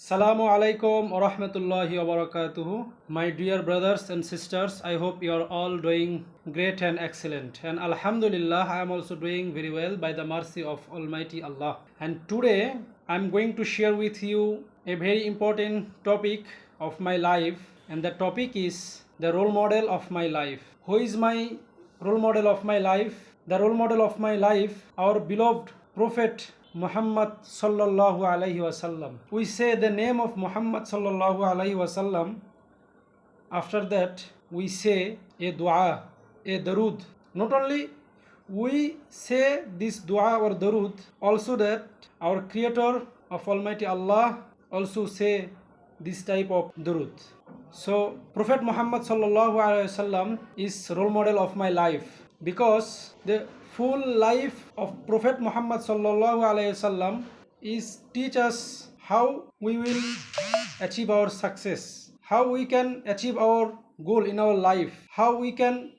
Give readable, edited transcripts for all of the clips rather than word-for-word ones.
Assalamu alaikum wa rahmatullahi wa barakatuhu. My dear brothers and sisters, I hope you are all doing great and excellent. And Alhamdulillah, I am also doing very well by the mercy of Almighty Allah. And today, I am going to share with you a very important topic of my life. And the topic is the role model of my life. Who is my role model of my life? The role model of my life, our beloved Prophet Muhammad sallallahu alaihi wasallam. We say the name of Muhammad sallallahu alaihi wasallam. After that, we say a dua, a darood. Not only we say this dua or darood, also that our Creator of Almighty Allah also say this type of darood. So Prophet Muhammad sallallahu alaihi wasallam is role model of my life, because the full life of Prophet Muhammad sallallahu alaihi wasallam is teach us how we will achieve our success, how we can achieve our goal in our life, how we can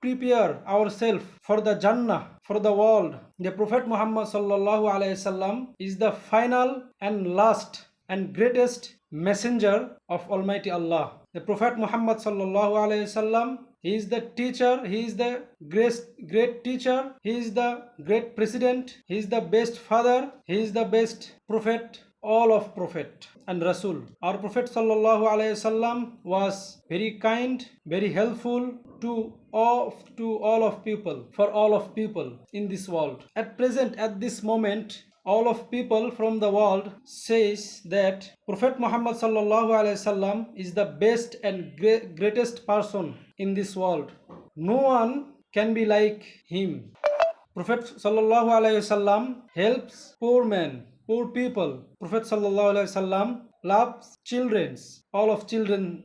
prepare ourselves for the Jannah, for the world. The Prophet Muhammad sallallahu alaihi wasallam is the final and last and greatest messenger of Almighty Allah. The Prophet Muhammad sallallahu alaihi wasallam, he is the teacher, he is the great teacher, he is the great president, he is the best father, he is the best prophet, all of prophet and Rasul. Our Prophet sallallahu alaihi wasallam was very kind, very helpful to all of people, for all of people in this world. At present, at this moment, all of people from the world says that Prophet Muhammad sallallahu alaihi wasallam is the best and greatest person in this world. No one can be like him. Prophet sallallahu alaihi wasallam helps poor men, poor people. Prophet sallallahu alaihi wasallam loves children. All of children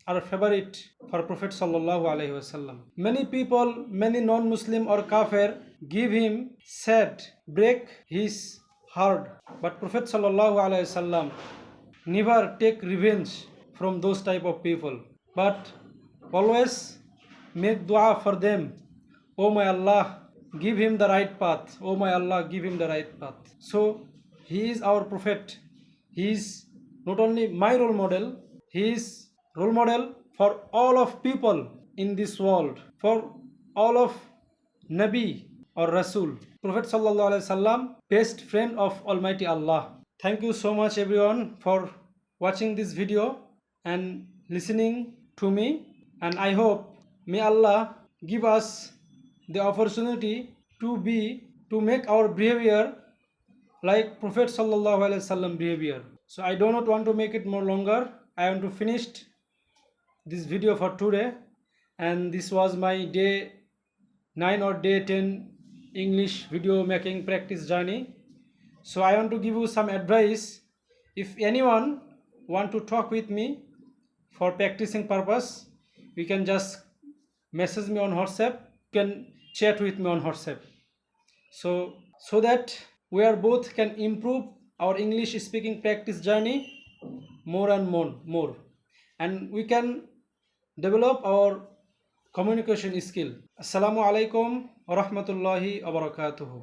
are favorite for Prophet sallallahu alaihi wasallam. Many people, many non-Muslim or kafir give him sad, break his heart. But Prophet sallallahu alaihi wasallam never take revenge from those type of people, but always make dua for them. Oh my Allah, give him the right path. Oh my Allah, give him the right path. So he is our prophet. He is not only my role model, he is role model for all of people in this world, for all of Nabi or Rasul. Prophet sallallahu alaihi wasallam, best friend of Almighty Allah. Thank you so much everyone for watching this video and listening to me, and I hope may Allah give us the opportunity to make our behavior like Prophet sallallahu alaihi wasallam behavior. So I do not want to make it more longer. I want to finish this video for today, and this was my day 9 or day 10 English video making practice journey. So I want to give you some advice. If anyone want to talk with me for practicing purpose, you can just message me on WhatsApp, you can chat with me on WhatsApp, so that we are both can improve our English speaking practice journey more and more, and we can develop our communication skill. Assalamu alaikum wa rahmatullahi wa barakatuhu.